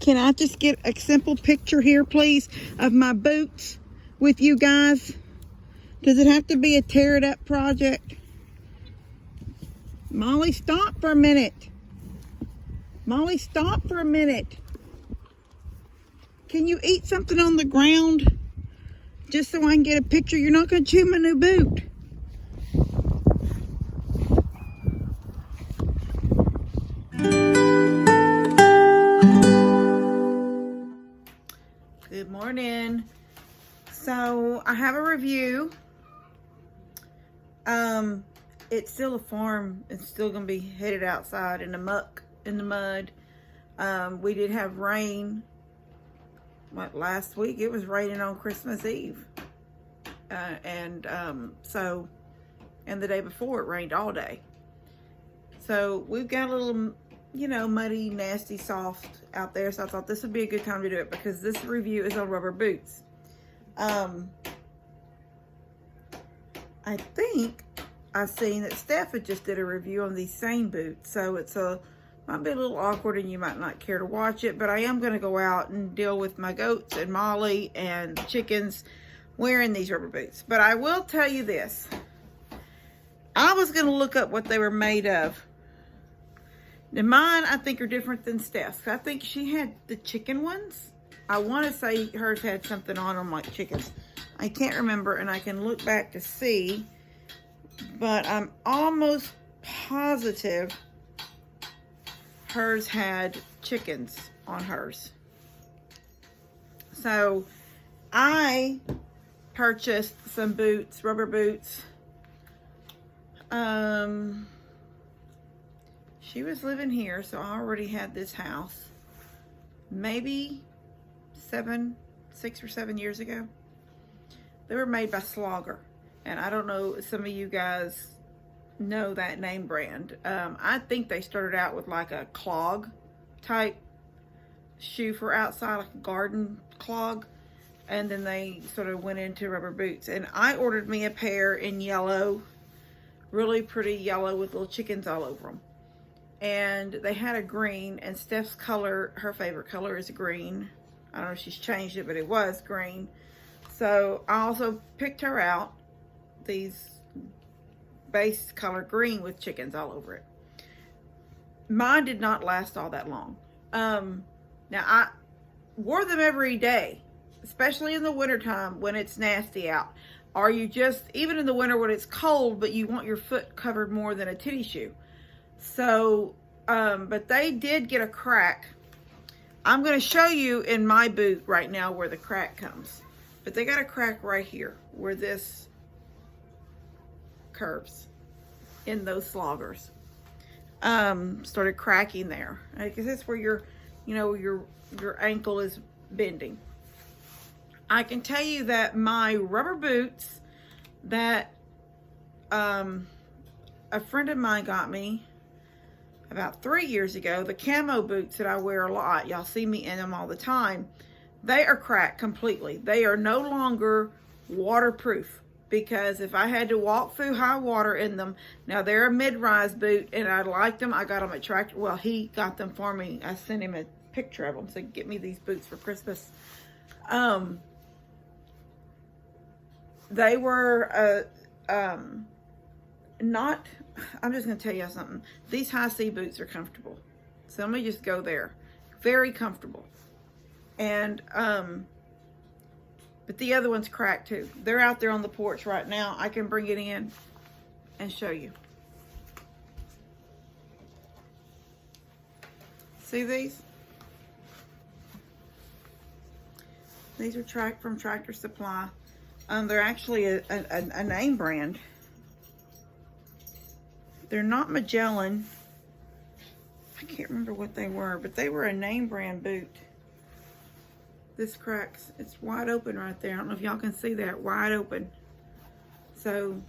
Can I just get a simple picture here, please, of my boots with you guys? Does it have to be a tear it up project? Molly, stop for a minute. Molly, stop for a minute. Can you eat something on the ground? Just so I can get a picture. You're not going to chew my new boot. Good morning. So I have a review. It's still a farm. It's still going to be headed outside in the muck, in the mud. We did have rain. Last week it was raining on Christmas Eve. And the day before it rained all day. So we've got a little, muddy, nasty, soft out there. So I thought this would be a good time to do it because this review is on rubber boots. I think I've seen that Steph had just did a review on these same boots. So might be a little awkward and you might not care to watch it, but I am going to go out and deal with my goats and Molly and the chickens wearing these rubber boots. But I will tell you this. I was going to look up what they were made of. Now mine, I think, are different than Steph's. I think she had the chicken ones. I want to say hers had something on them like chickens. I can't remember, and I can look back to see. But I'm almost positive hers had chickens on hers. So I purchased some boots, rubber boots. She was living here, so I already had this house. Maybe 6 or 7 years ago. They were made by Slogger. And I don't know if some of you guys know that name brand. I think they started out with like a clog type shoe for outside, like a garden clog. And then they sort of went into rubber boots. And I ordered me a pair in yellow, really pretty yellow with little chickens all over them. And they had a green, and Steph's color, her favorite color is green. I don't know if she's changed it, but it was green. So I also picked her out these base color green with chickens all over it. Mine did not last all that long. Now I wore them every day, especially in the wintertime when it's nasty out. Or you just, even in the winter when it's cold, but you want your foot covered more than a titty shoe. So, but they did get a crack. I'm going to show you in my boot right now where the crack comes. But they got a crack right here where this curves in those sloggers. Started cracking there. Because that's where your ankle is bending. I can tell you that my rubber boots that a friend of mine got me about 3 years ago, the camo boots that I wear a lot, y'all see me in them all the time, they are cracked completely. They are no longer waterproof because if I had to walk through high water in them, now they're a mid-rise boot and I liked them. I got them at Tractor. Well, he got them for me. I sent him a picture of them, so get me these boots for Christmas. They were not, I'm just going to tell you something. These HISEA boots are comfortable. So let me just go there. Very comfortable. And, but the other one's cracked too. They're out there on the porch right now. I can bring it in and show you. See these? These are from Tractor Supply. They're actually a name brand. They're not Magellan. I can't remember what they were, but they were a name brand boot. This cracks. It's wide open right there. I don't know if y'all can see that. Wide open. So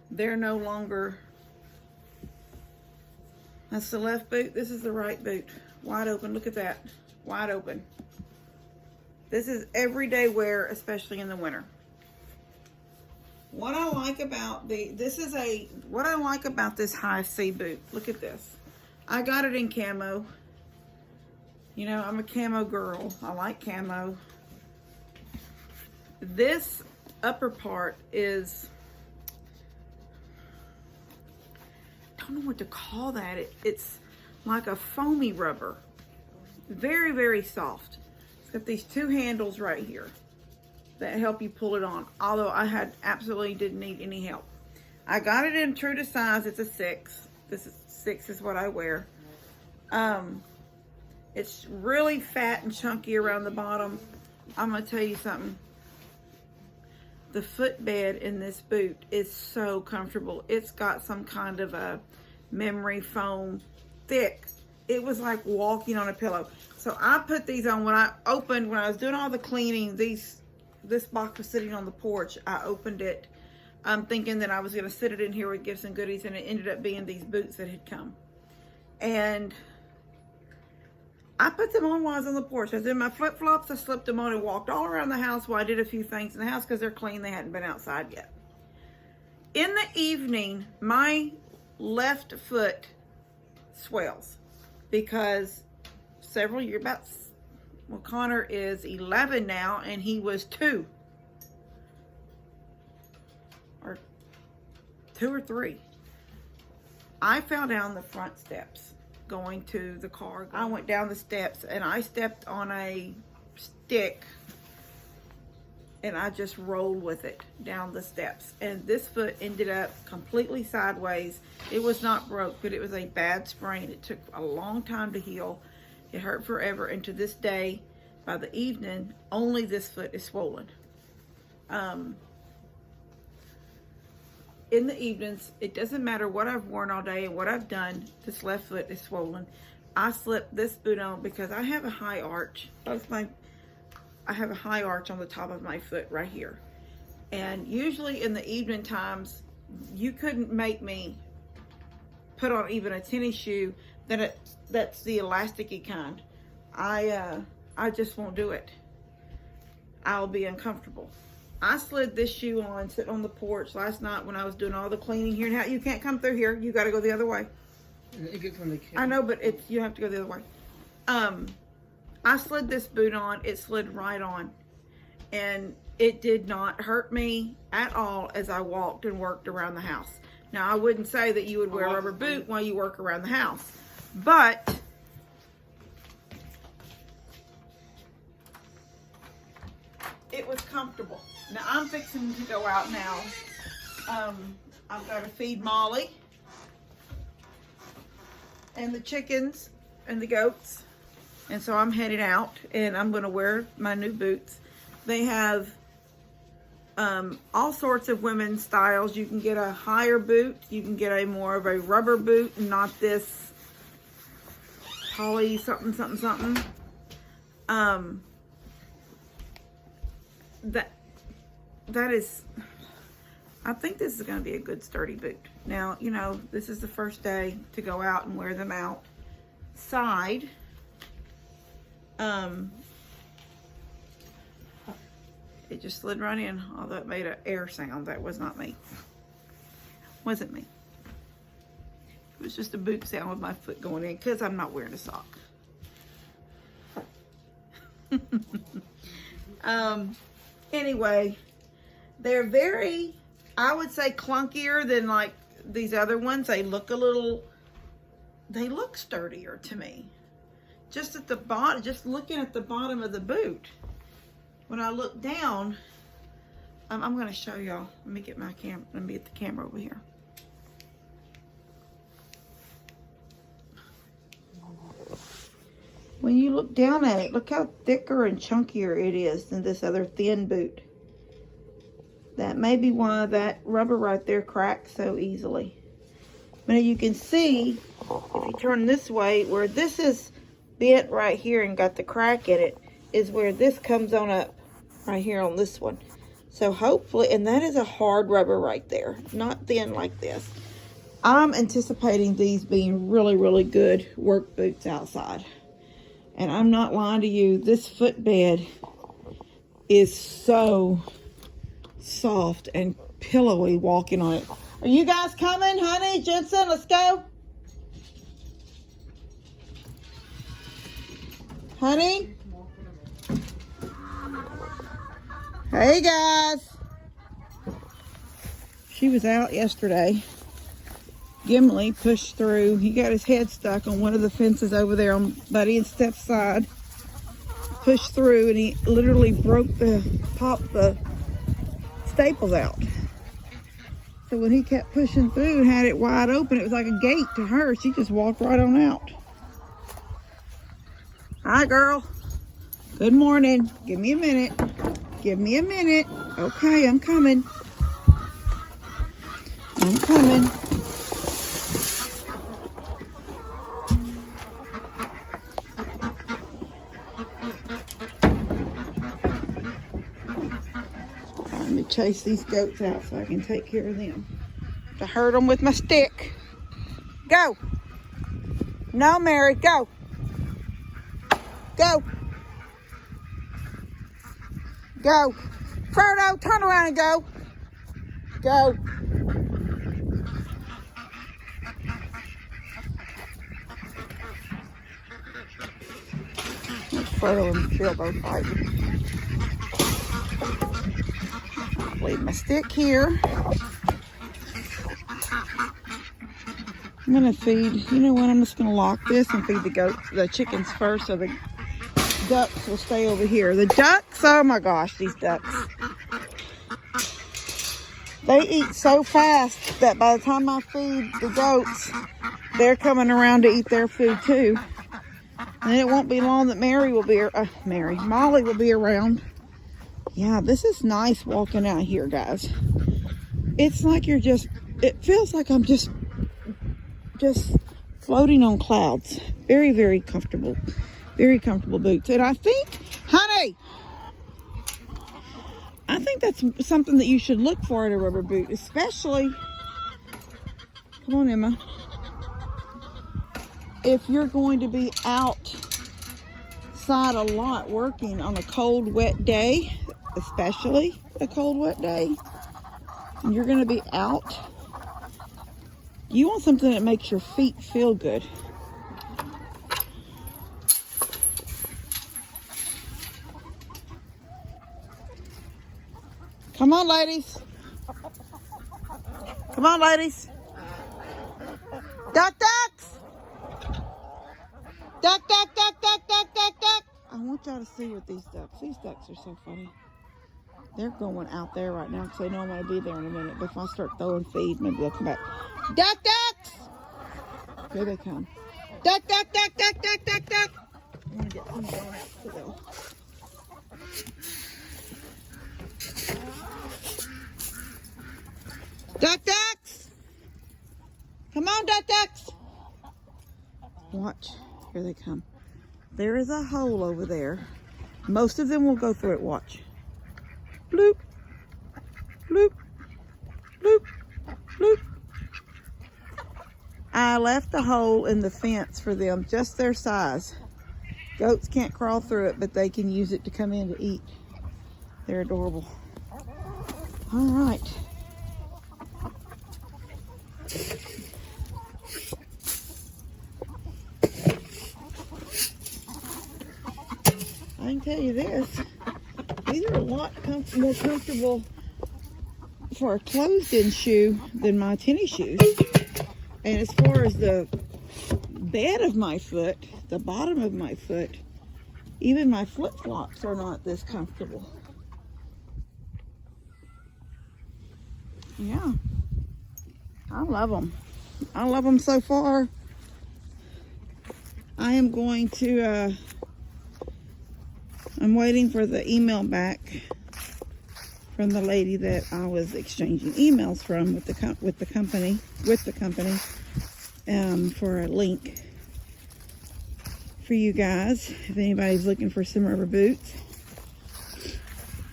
they're no longer. That's the left boot. This is the right boot. Wide open. Look at that. Wide open. This is everyday wear, especially in the winter. What I like about what I like about this HISEA boot, look at this. I got it in camo. You know, I'm a camo girl. I like camo. This upper part is, I don't know what to call that. It's like a foamy rubber. Very, very soft. It's got these two handles right here that help you pull it on. Although I absolutely didn't need any help. I got it in true to size. It's a 6. This is 6 is what I wear. It's really fat and chunky around the bottom. I'm gonna tell you something. The footbed in this boot is so comfortable. It's got some kind of a memory foam, thick. It was like walking on a pillow. So I put these on when I was doing all the cleaning. This box was sitting on the porch. I opened it, thinking that I was gonna sit it in here with gifts and goodies, and it ended up being these boots that had come. And I put them on while I was on the porch. I was in my flip-flops. I slipped them on and walked all around the house while I did a few things in the house because they're clean. They hadn't been outside yet. In the evening, my left foot swells because several years, well, Connor is 11 now, and he was 2. Or 2 or 3. I fell down the front steps going to the car. I went down the steps and I stepped on a stick and I just rolled with it down the steps. And this foot ended up completely sideways. It was not broke, but it was a bad sprain. It took a long time to heal. It hurt forever. And to this day, by the evening, only this foot is swollen. In the evenings, it doesn't matter what I've worn all day and what I've done, this left foot is swollen. I slipped this boot on because I have a high arch. I have a high arch on the top of my foot right here. And usually in the evening times, you couldn't make me put on even a tennis shoe that's the elasticy kind. I just won't do it. I'll be uncomfortable. I slid this shoe on sitting on the porch last night when I was doing all the cleaning here. Now you can't come through here. You got to go the other way. I know, but you have to go the other way. I slid this boot on. It slid right on, and it did not hurt me at all as I walked and worked around the house. Now I wouldn't say that you would wear a rubber boot while you work around the house, but it was comfortable. Now I'm fixing to go out now. I've got to feed Molly and the chickens and the goats. And so I'm headed out and I'm going to wear my new boots. They have all sorts of women's styles. You can get a higher boot. You can get a more of a rubber boot and not this poly something, something, something. That is, I think this is going to be a good sturdy boot. Now, you know, this is the first day to go out and wear them outside. It just slid right in, although it made an air sound. That was not me. Wasn't me. It was just a boot sound with my foot going in because I'm not wearing a sock. Anyway, they're very, I would say, clunkier than like these other ones. They look they look sturdier to me. Just at the bottom, just looking at the bottom of the boot. When I look down, I'm going to show y'all. Let me get the camera over here. When you look down at it, look how thicker and chunkier it is than this other thin boot. That may be why that rubber right there cracks so easily. But you can see, if you turn this way, where this is bent right here and got the crack in it, is where this comes on up right here on this one. So hopefully, and that is a hard rubber right there, not thin like this. I'm anticipating these being really, really good work boots outside. And I'm not lying to you, this footbed is so soft and pillowy walking on it. Are you guys coming, honey? Jensen, let's go. Honey? Hey guys. She was out yesterday. Gimli pushed through. He got his head stuck on one of the fences over there on Buddy and Steph's side. Pushed through and he literally popped the staples out. So when he kept pushing through and had it wide open, it was like a gate to her. She just walked right on out. Hi, girl. Good morning. Give me a minute. Give me a minute. Okay, I'm coming. I'm coming. Let me chase these goats out so I can take care of them. To hurt them with my stick. Go. No, Mary, go. Go. Go. Frodo, turn around and go. Go. Frodo and Jill both fighting. Leave my stick here. I'm gonna feed, you know what, I'm just gonna lock this and feed the chickens first so the ducks will stay over here. The ducks, oh my gosh, these ducks. They eat so fast that by the time I feed the goats, they're coming around to eat their food too. And it won't be long that Molly will be around. Yeah, this is nice walking out here, guys. It's like it feels like I'm just floating on clouds. Very, very comfortable. Very comfortable boots. And I think, honey, I think that's something that you should look for in a rubber boot, especially, come on, Emma, if you're going to be outside a lot working on a cold, wet day, especially a cold, wet day, and you're going to be out. You want something that makes your feet feel good. Come on, ladies. Come on, ladies. Duck, ducks. Duck, duck, duck, duck, duck, duck, duck. I want y'all to see what these ducks are so funny. They're going out there right now because they know I'm going to be there in a minute. But if I start throwing feed, maybe they'll come back. Duck, ducks! Here they come. Duck, duck, duck, duck, duck, duck, duck. I'm going to get some donuts to go. Duck, ducks! Come on, duck, ducks! Watch. Here they come. There is a hole over there. Most of them will go through it. Watch. Bloop. Bloop. Bloop. Bloop. I left a hole in the fence for them, just their size. Goats can't crawl through it, but they can use it to come in to eat. They're adorable. All right. I can tell you this, these are a lot more comfortable for a closed-in shoe than my tennis shoes. And as far as the bed of my foot, the bottom of my foot, even my flip-flops are not this comfortable. Yeah, I love them. I love them so far. I am going to, I'm waiting for the email back from the lady that I was exchanging emails from with the company for a link for you guys if anybody's looking for some rubber boots.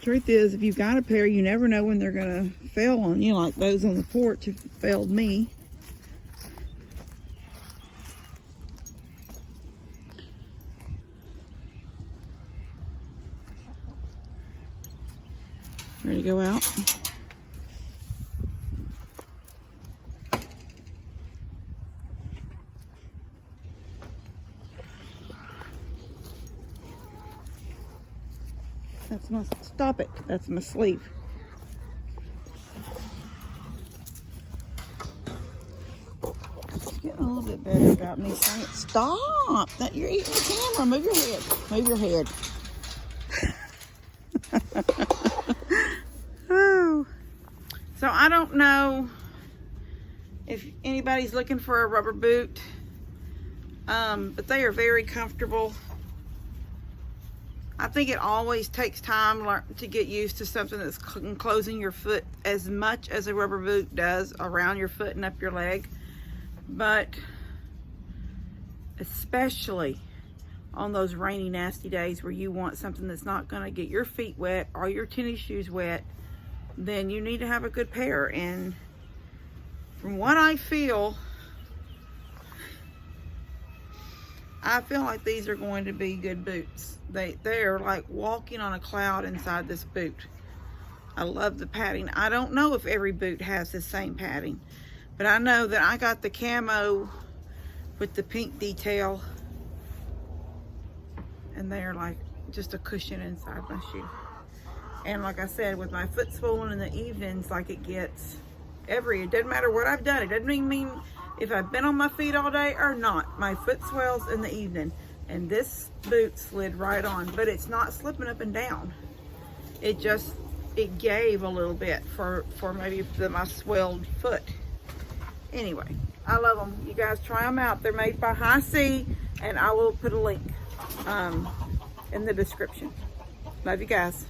Truth is, if you've got a pair, you never know when they're gonna fail on you, like those on the porch have failed me. Ready to go out? That's my, stop it. That's my sleeve. It's getting a little bit better about me saying, stop! That you're eating the camera. Move your head. Move your head. Oh. So I don't know if anybody's looking for a rubber boot, but they are very comfortable. I think it always takes time to get used to something that's enclosing your foot as much as a rubber boot does around your foot and up your leg. But especially on those rainy, nasty days where you want something that's not going to get your feet wet or your tennis shoes wet, then you need to have a good pair. And from what I feel like these are going to be good boots. They're like walking on a cloud inside this boot. I love the padding. I don't know if every boot has the same padding, but I know that I got the camo with the pink detail, and they're like just a cushion inside my shoe. And like I said, with my foot swollen in the evenings like it gets it doesn't matter what I've done. It doesn't even mean if I've been on my feet all day or not. My foot swells in the evening, and this boot slid right on, but it's not slipping up and down. It gave a little bit for maybe my swelled foot. Anyway, I love them. You guys try them out. They're made by HISEA, and I will put a link in the description. Love you guys.